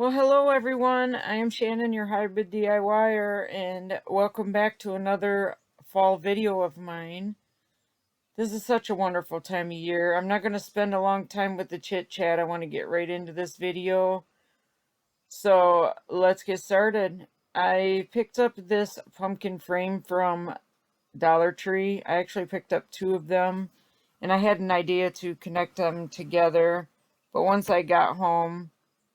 Well, hello everyone. I am Shannon, your hybrid DIYer, and welcome back to another fall video of mine. This is such a wonderful time of year. I'm not going to spend a long time with the chit chat. I want to get right into this video. So let's get started. I picked up this pumpkin frame from Dollar Tree. I actually picked up two of them, and I had an idea to connect them together, but once I got home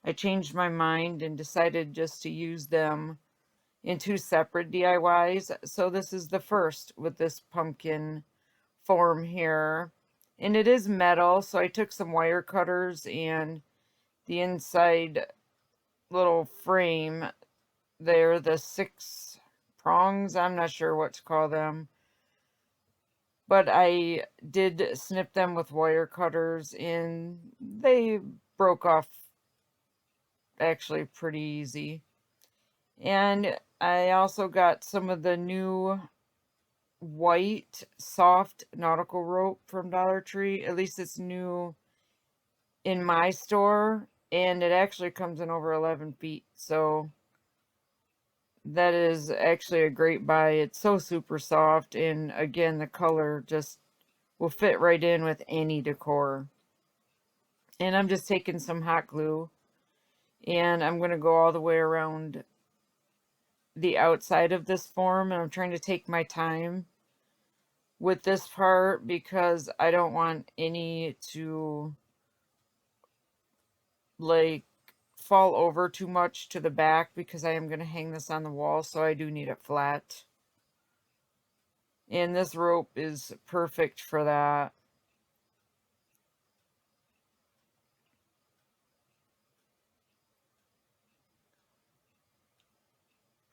I changed my mind and decided just to use them in two separate DIYs. So this is the first with this pumpkin form here, and it is metal, so I took some wire cutters and the inside little frame there, the 6 prongs, I'm not sure what to call them, but I did snip them with wire cutters and they broke off actually pretty easy. And I also got some of the new white soft nautical rope from Dollar Tree. At least it's new in my store, and it actually comes in over 11 feet, so that is actually a great buy. It's so super soft, and again, the color just will fit right in with any decor. And I'm just taking some hot glue, and I'm going to go all the way around the outside of this form, and I'm trying to take my time with this part because I don't want any to like fall over too much to the back, because I am going to hang this on the wall, so I do need it flat. And this rope is perfect for that.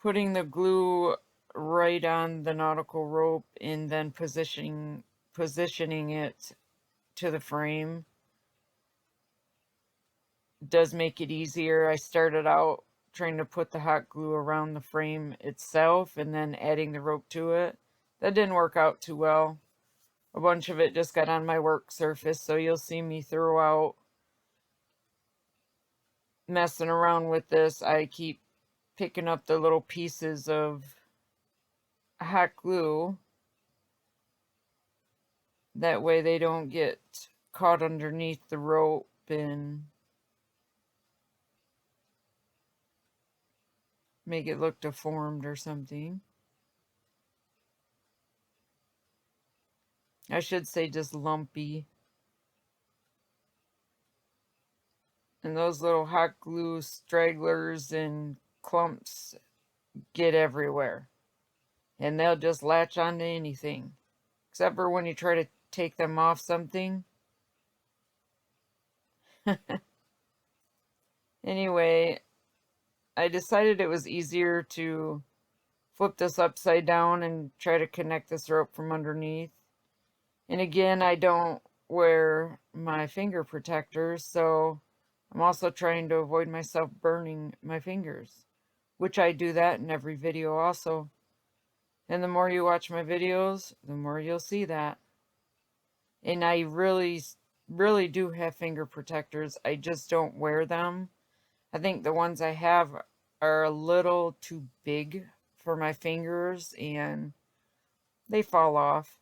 Putting the glue right on the nautical rope and then positioning it to the frame does make it easier. I started out trying to put the hot glue around the frame itself and then adding the rope to it. That didn't work out too well. A bunch of it just got on my work surface, so you'll see me throw out messing around with this. I keep picking up the little pieces of hot glue. That way they don't get caught underneath the rope and make it look deformed or something. I should say just lumpy. And those little hot glue stragglers and clumps get everywhere. And they'll just latch onto anything. Except for when you try to take them off something. Anyway, I decided it was easier to flip this upside down and try to connect this rope from underneath. And again, I don't wear my finger protectors, so I'm also trying to avoid myself burning my fingers, which I do that in every video also. And the more you watch my videos, the more you'll see that. And I really do have finger protectors. I just don't wear them. I think the ones I have are a little too big for my fingers, and they fall off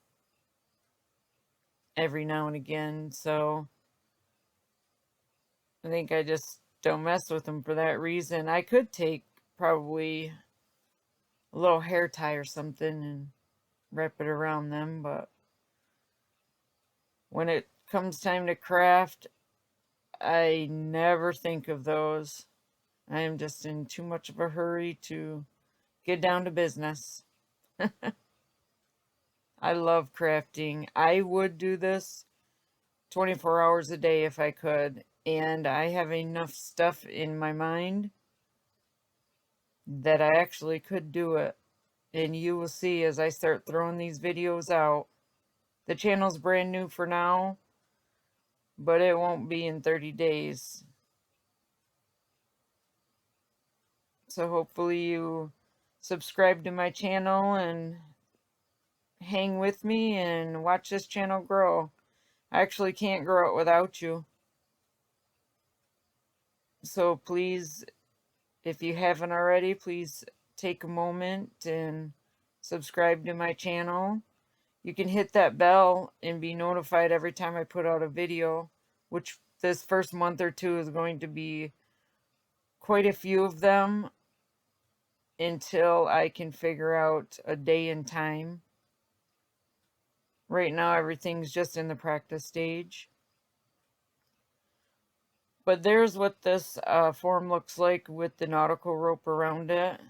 every now and again, so I think I just don't mess with them for that reason. I could take probably a little hair tie or something and wrap it around them, but when it comes time to craft, I never think of those. I am just in too much of a hurry to get down to business. I love crafting. I would do this 24 hours a day if I could, and I have enough stuff in my mind that I actually could do it. And you will see as I start throwing these videos out. The channel's brand new for now, but it won't be in 30 days. So hopefully you subscribe to my channel and hang with me and watch this channel grow. I actually can't grow it without you. So please If you haven't already, please take a moment and subscribe to my channel. You can hit that bell and be notified every time I put out a video, which this first month or two is going to be quite a few of them until I can figure out a day and time. Right now, everything's just in the practice stage. But there's what this form looks like with the nautical rope around it.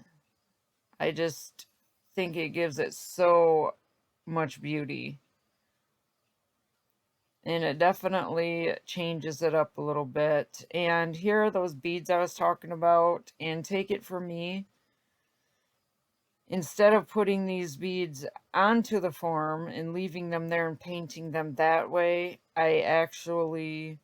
I just think it gives it so much beauty. And it definitely changes it up a little bit. And here are those beads I was talking about. And take it from me, instead of putting these beads onto the form and leaving them there and painting them that way, I actually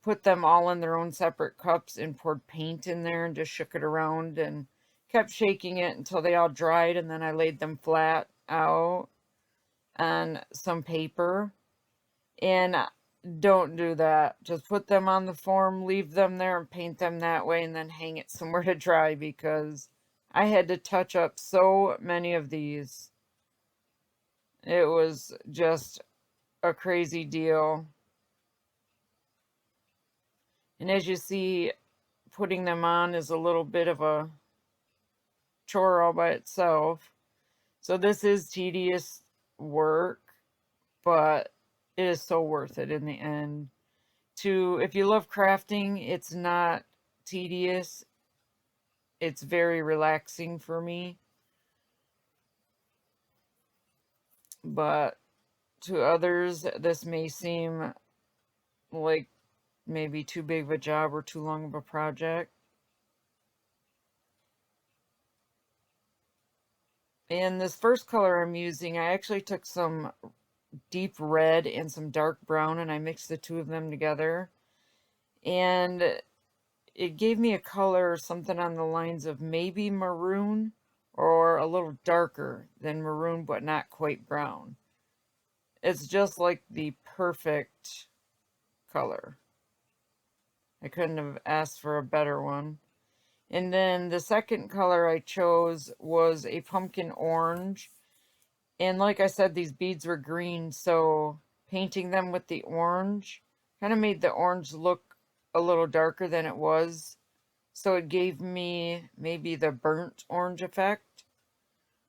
put them all in their own separate cups and poured paint in there and just shook it around and kept shaking it until they all dried, and then I laid them flat out on some paper. And don't do that. Just put them on the form, leave them there, and paint them that way, and then hang it somewhere to dry, because I had to touch up so many of these. It was just a crazy deal. And as you see, putting them on is a little bit of a chore all by itself. So this is tedious work, but it is so worth it in the end. If you love crafting, it's not tedious. It's very relaxing for me. But to others, this may seem like maybe too big of a job or too long of a project. And this first color I'm using, I actually took some deep red and some dark brown, and I mixed the two of them together. And it gave me a color, something on the lines of maybe maroon, or a little darker than maroon, but not quite brown. It's just like the perfect color. I couldn't have asked for a better one. And then the second color I chose was a pumpkin orange. And like I said, these beads were green, so painting them with the orange kind of made the orange look a little darker than it was. So it gave me maybe the burnt orange effect,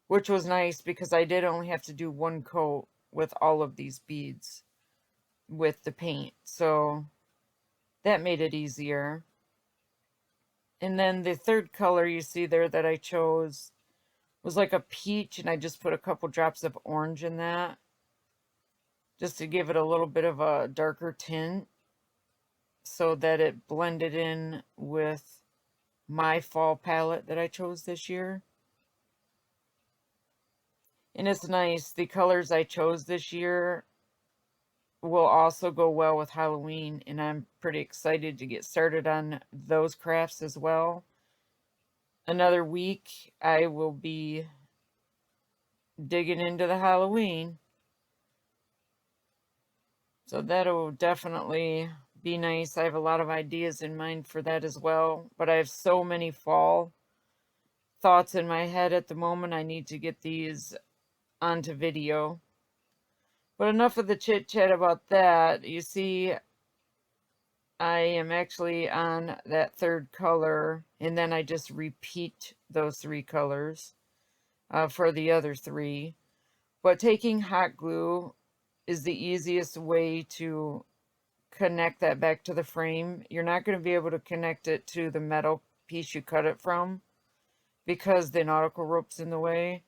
which was nice because I did only have to do one coat with all of these beads with the paint. So that made it easier. And then the third color you see there that I chose was like a peach, and I just put a couple drops of orange in that just to give it a little bit of a darker tint so that it blended in with my fall palette that I chose this year. And it's nice, the colors I chose this year will also go well with Halloween, and I'm pretty excited to get started on those crafts as well. Another week I will be digging into the Halloween, so that'll definitely be nice. I have a lot of ideas in mind for that as well, but I have so many fall thoughts in my head at the moment. I need to get these onto video. But enough of the chit chat about that. You see, I am actually on that third color, and then I just repeat those three colors for the other three. But taking hot glue is the easiest way to connect that back to the frame. You're not going to be able to connect it to the metal piece you cut it from because the nautical rope's in the way,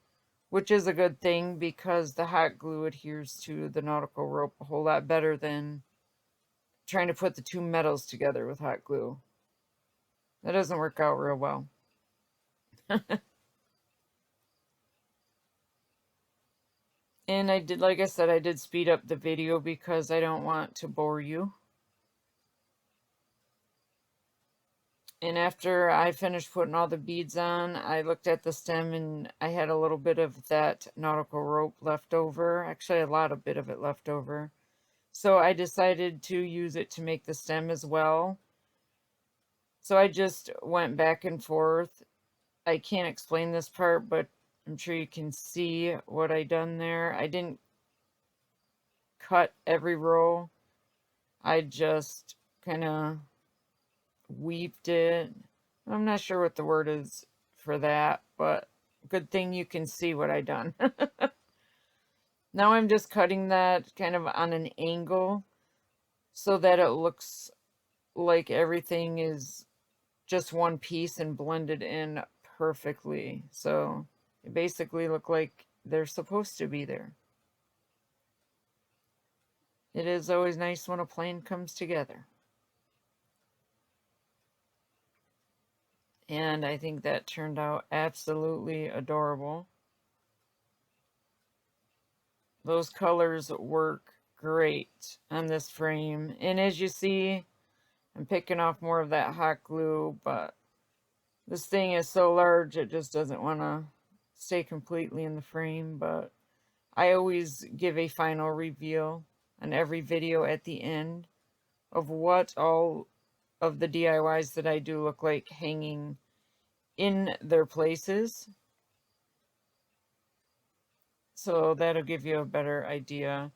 which is a good thing because the hot glue adheres to the nautical rope a whole lot better than trying to put the two metals together with hot glue. That doesn't work out real well. And I did, like I said, I did speed up the video because I don't want to bore you. And after I finished putting all the beads on, I looked at the stem and I had a little bit of that nautical rope left over. Actually, a bit of it left over. So I decided to use it to make the stem as well. So I just went back and forth. I can't explain this part, but I'm sure you can see what I done there. I didn't cut every row. I just kind of weaved it. I'm not sure what the word is for that, but good thing you can see what I done. Now I'm just cutting that kind of on an angle so that it looks like everything is just one piece and blended in perfectly. So it basically look like they're supposed to be there. It is always nice when a plan comes together. And I think that turned out absolutely adorable. Those colors work great on this frame. And as you see, I'm picking off more of that hot glue, but this thing is so large it just doesn't want to stay completely in the frame. But I always give a final reveal on every video at the end of what all of the DIYs that I do look like hanging in their places. So that'll give you a better idea.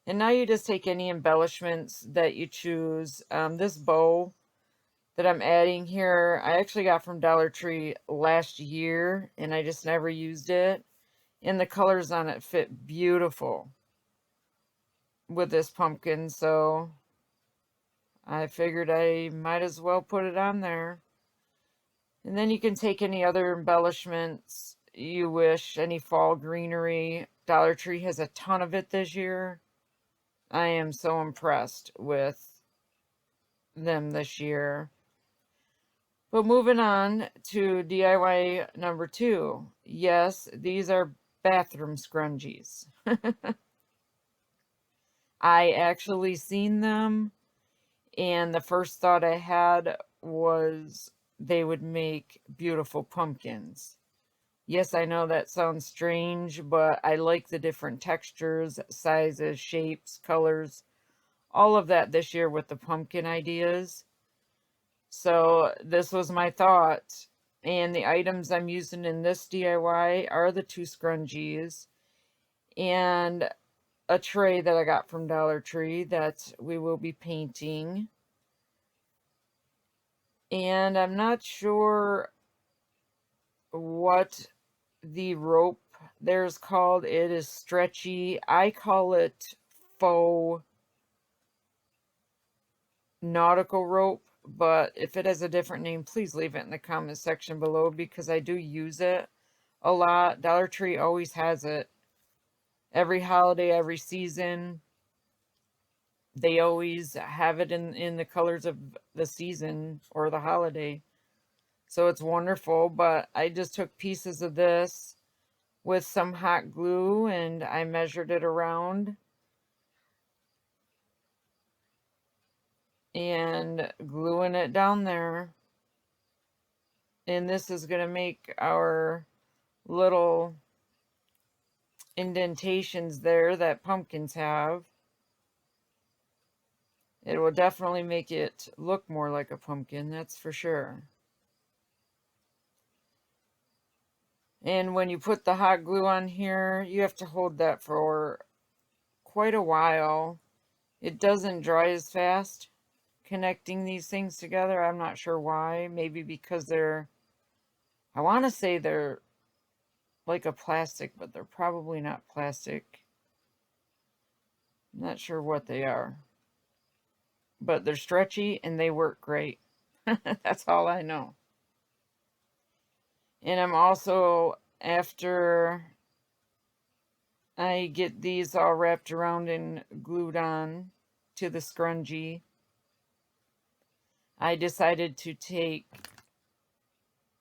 And now you just take any embellishments that you choose. This bow that I'm adding here, I actually got from Dollar Tree last year, and I just never used it. And the colors on it fit beautiful with this pumpkin, so I figured I might as well put it on there. And then you can take any other embellishments you wish, any fall greenery. Dollar Tree has a ton of it this year. I am so impressed with them this year. But moving on to DIY number 2. Yes, these are bathroom scrunchies. I actually seen them, and the first thought I had was they would make beautiful pumpkins. Yes, I know that sounds strange, but I like the different textures, sizes, shapes, colors, all of that this year with the pumpkin ideas. So this was my thought. And the items I'm using in this DIY are the 2 scrunchies and a tray that I got from Dollar Tree that we will be painting. And I'm not sure what the rope there's called. It is stretchy. I call it faux nautical rope, but if it has a different name, please leave it in the comment section below because I do use it a lot. Dollar Tree always has it. Every holiday, every season, they always have it in the colors of the season or the holiday. So it's wonderful, but I just took pieces of this with some hot glue and I measured it around and gluing it down there. And this is going to make our little indentations there that pumpkins have. It will definitely make it look more like a pumpkin, that's for sure. And when you put the hot glue on here, you have to hold that for quite a while. It doesn't dry as fast connecting these things together. I'm not sure why. Maybe because they're, I want to say they're like a plastic, but they're probably not plastic. I'm not sure what they are. But they're stretchy and they work great. That's all I know. And I'm also, after I get these all wrapped around and glued on to the scrunchie, I decided to take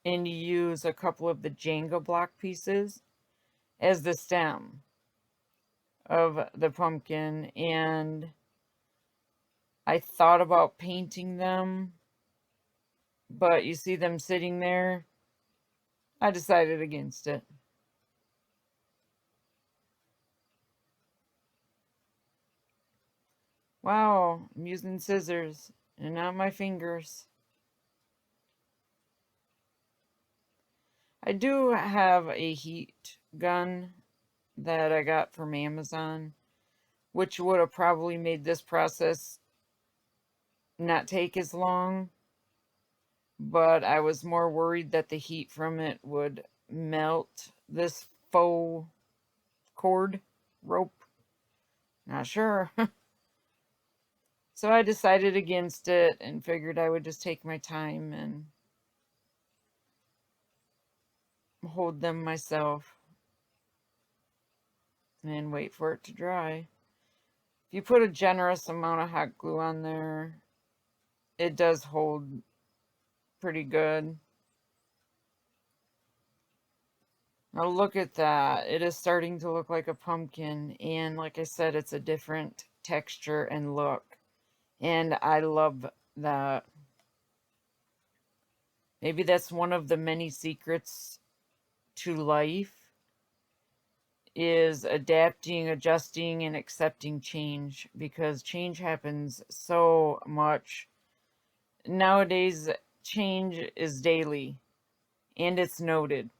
and use a couple of the Jenga block pieces as the stem of the pumpkin, and I thought about painting them, but you see them sitting there, I decided against it. Wow, I'm using scissors and not my fingers. I do have a heat gun that I got from Amazon, which would have probably made this process not take as long, but I was more worried that the heat from it would melt this faux cord rope. Not sure. So I decided against it and figured I would just take my time and hold them myself and wait for it to dry. If you put a generous amount of hot glue on there, it does hold pretty good. Now look at that. It is starting to look like a pumpkin, and like I said, it's a different texture and look. And I love that. Maybe that's one of the many secrets to life, is adapting, adjusting, and accepting change, because change happens so much. Nowadays, change is daily, and it's noted.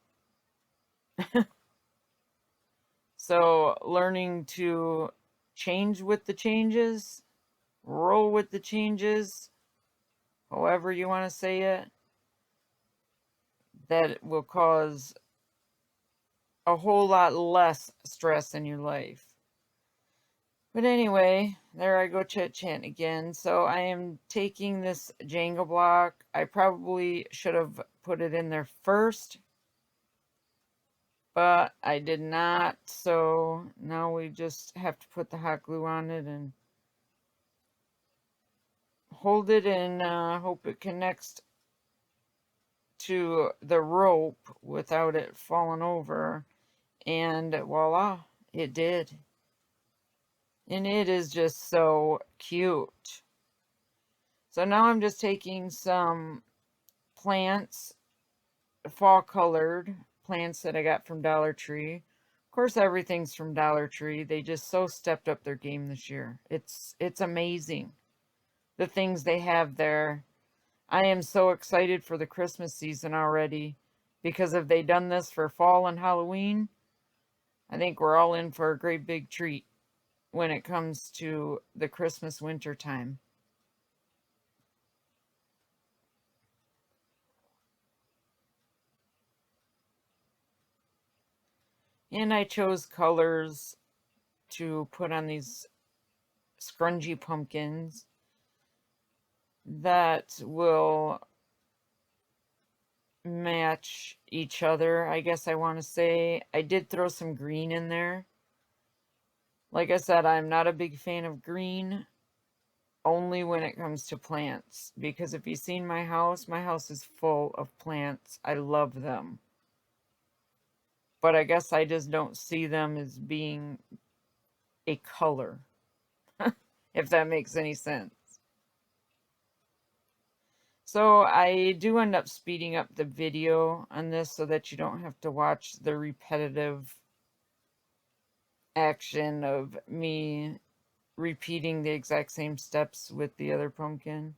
So learning to change with the changes, roll with the changes, however you want to say it, that will cause a whole lot less stress in your life. But anyway, there I go chit-chatting again. So I am taking this Jenga block. I probably should have put it in there first, but I did not. So now we just have to put the hot glue on it and hold it, and hope it connects to the rope without it falling over. And voila, it did. And it is just so cute. So now I'm just taking some plants, fall colored plants that I got from Dollar Tree. Of course, everything's from Dollar Tree. They just so stepped up their game this year. It's amazing, the things they have there. I am so excited for the Christmas season already, because if they done this for fall and Halloween, I think we're all in for a great big treat when it comes to the Christmas winter time. And I chose colors to put on these scrungy pumpkins that will match each other, I guess I want to say. I did throw some green in there. Like I said, I'm not a big fan of green, only when it comes to plants, because if you've seen my house is full of plants. I love them. But I guess I just don't see them as being a color, if that makes any sense. So I do end up speeding up the video on this so that you don't have to watch the repetitive action of me repeating the exact same steps with the other pumpkin.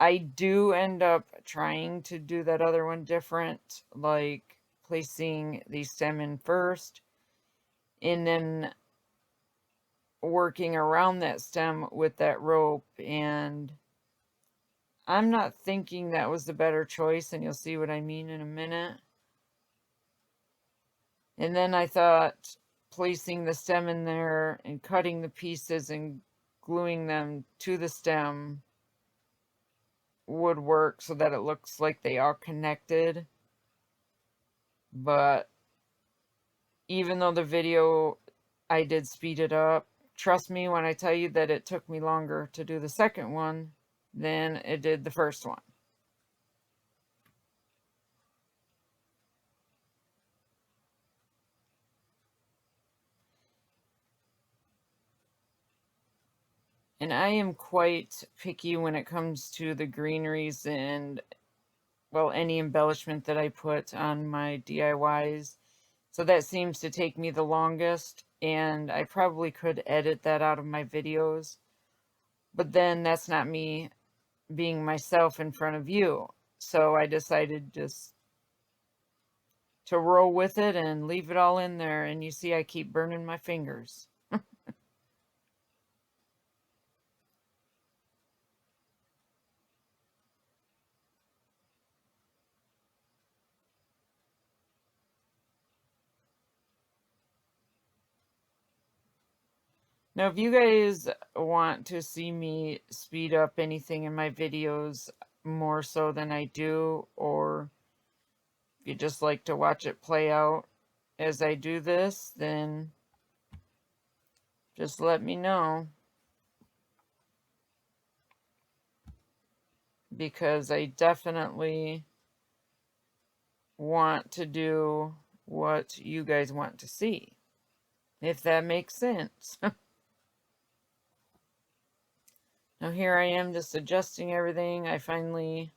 I do end up trying to do that other one different, like placing the stem in first and then working around that stem with that rope, and I'm not thinking that was the better choice, and you'll see what I mean in a minute. And then I thought placing the stem in there and cutting the pieces and gluing them to the stem would work so that it looks like they are connected. But even though the video, I did speed it up, trust me when I tell you that it took me longer to do the second one than it did the first one. And I am quite picky when it comes to the greeneries and, well, any embellishment that I put on my DIYs. So that seems to take me the longest, and I probably could edit that out of my videos. But then that's not me being myself in front of you. So I decided just to roll with it and leave it all in there. And you see I keep burning my fingers. Now, if you guys want to see me speed up anything in my videos more so than I do, or if you just like to watch it play out as I do this, then just let me know. Because I definitely want to do what you guys want to see, if that makes sense. Now here I am just adjusting everything. I finally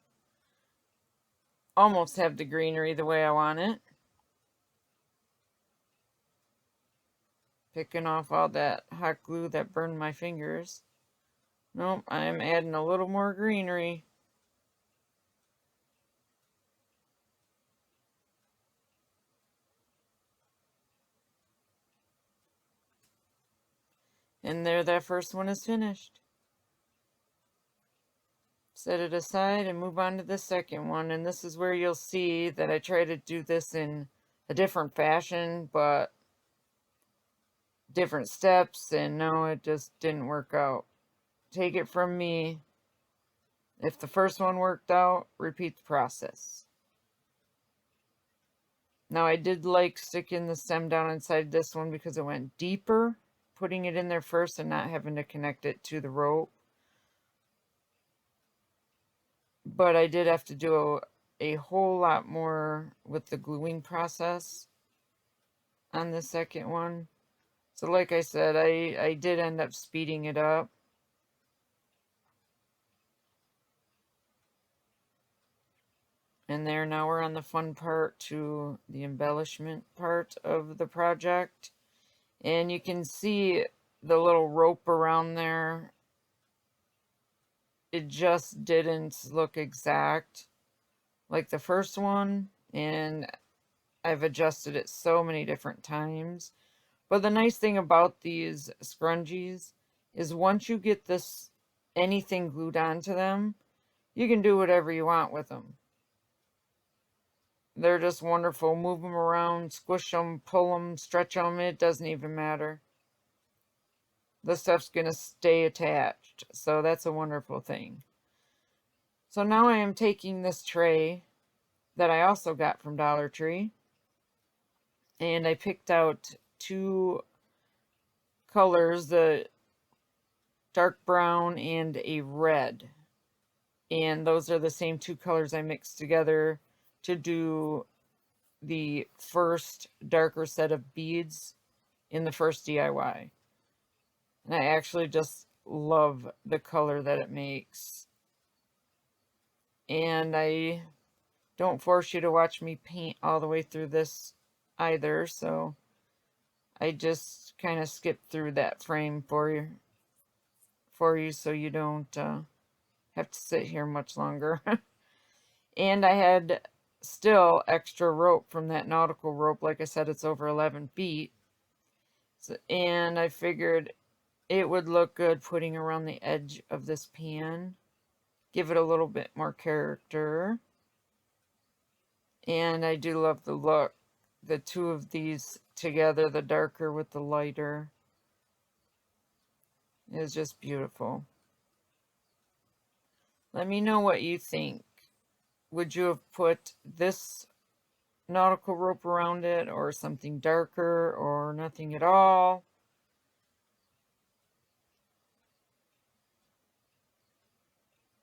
almost have the greenery the way I want it. Picking off all that hot glue that burned my fingers. Nope, I'm adding a little more greenery. And there, that first one is finished. Set it aside and move on to the second one. And this is where you'll see that I try to do this in a different fashion, but different steps, and no, it just didn't work out. Take it from me. If the first one worked out, repeat the process. Now, I did like sticking the stem down inside this one because it went deeper, putting it in there first and not having to connect it to the rope. But I did have to do a whole lot more with the gluing process on the second one. So like I said, I did end up speeding it up. And there, now we're on the fun part to the embellishment part of the project. And you can see the little rope around there. It just didn't look exact like the first one. And I've adjusted it so many different times. But the nice thing about these scrunchies is once you get this anything glued onto them, you can do whatever you want with them. They're just wonderful. Move them around, squish them, pull them, stretch them. It doesn't even matter. The stuff's going to stay attached. So that's a wonderful thing. So now I am taking this tray that I also got from Dollar Tree. And I picked out two colors, the dark brown and a red. And those are the same two colors I mixed together to do the first darker set of beads in the first DIY. And I actually just love the color that it makes. And I don't force you to watch me paint all the way through this either, so I just kind of skip through that frame for you so you don't have to sit here much longer. And I had still extra rope from that nautical rope. Like I said, it's over 11 feet. So, and I figured it would look good putting around the edge of this pan. Give it a little bit more character. And I do love the look. The two of these together, the darker with the lighter, is just beautiful. Let me know what you think. Would you have put this nautical rope around it, or something darker, or nothing at all?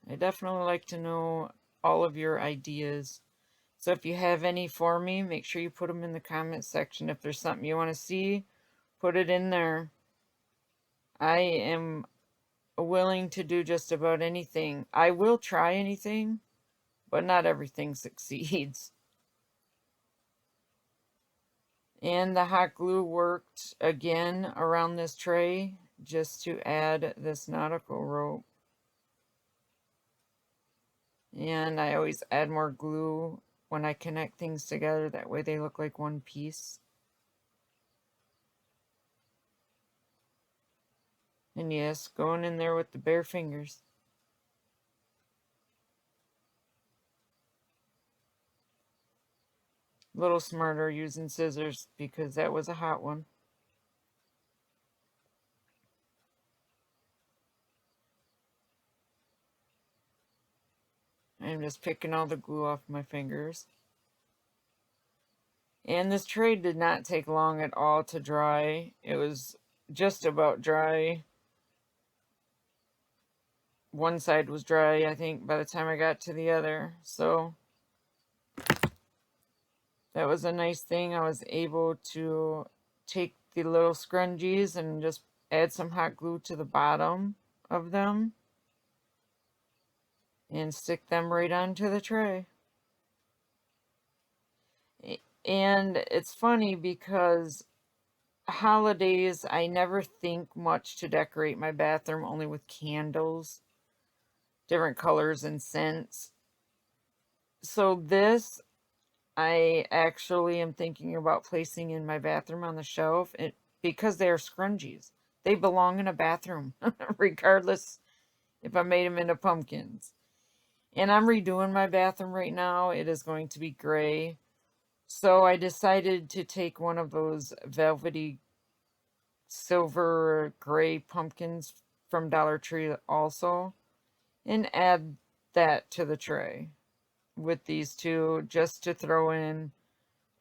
I definitely like to know all of your ideas. So if you have any for me, make sure you put them in the comment section. If there's something you want to see, put it in there. I am willing to do just about anything. I will try anything, but not everything succeeds. And the hot glue worked again around this tray just to add this nautical rope. And I always add more glue when I connect things together. That way they look like one piece. And yes, going in there with the bare fingers. A little smarter using scissors because that was a hot one. I'm just picking all the glue off my fingers. And this tray did not take long at all to dry. It was just about dry. One side was dry, I think, by the time I got to the other. So that was a nice thing. I was able to take the little scrunchies and just add some hot glue to the bottom of them and stick them right onto the tray. And it's funny because holidays, I never think much to decorate my bathroom, only with candles, different colors and scents. So this, I actually am thinking about placing in my bathroom on the shelf because they are scrunchies. They belong in a bathroom, regardless if I made them into pumpkins. And I'm redoing my bathroom right now. It is going to be gray. So I decided to take one of those velvety silver gray pumpkins from Dollar Tree also and add that to the tray with these two, just to throw in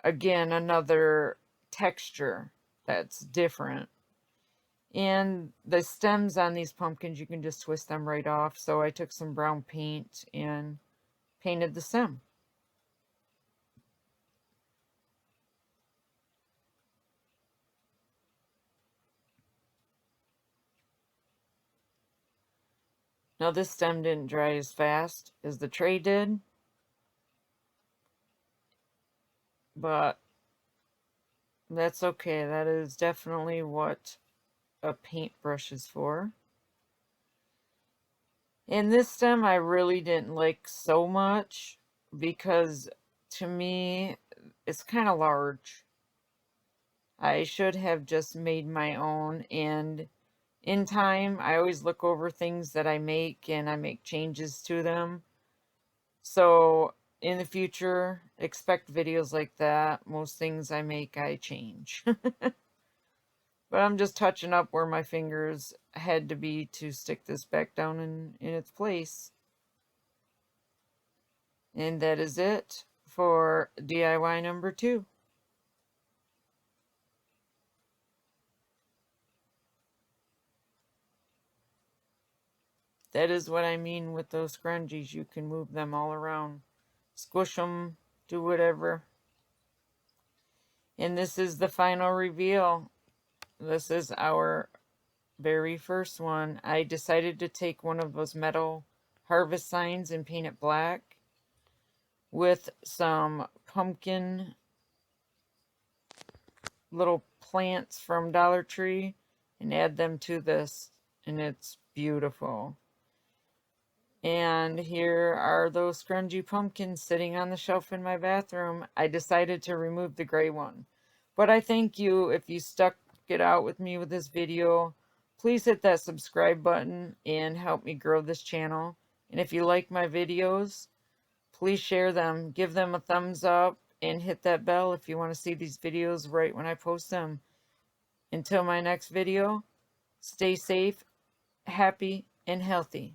again another texture that's different. And the stems on these pumpkins, you can just twist them right off. So I took some brown paint and painted the stem. Now this stem didn't dry as fast as the tray did, but that's okay. That is definitely what a paintbrush is for. And this stem I really didn't like so much because to me it's kind of large. I should have just made my own, and in time I always look over things that I make and I make changes to them. So in the future, expect videos like that. Most things I make, I change. But I'm just touching up where my fingers had to be to stick this back down in its place. And that is it for DIY number 2. That is what I mean with those scrunchies. You can move them all around. Squish them, do whatever. And this is the final reveal. This is our very first one. I decided to take one of those metal harvest signs and paint it black with some pumpkin little plants from Dollar Tree and add them to this, and it's beautiful. And here are those scrungy pumpkins sitting on the shelf in my bathroom. I decided to remove the gray one, but I thank you if you stuck it out with me with this video. Please hit that subscribe button and help me grow this channel. And if you like my videos, please share them, give them a thumbs up, and hit that bell if you want to see these videos right when I post them. Until my next video, stay safe, happy, and healthy.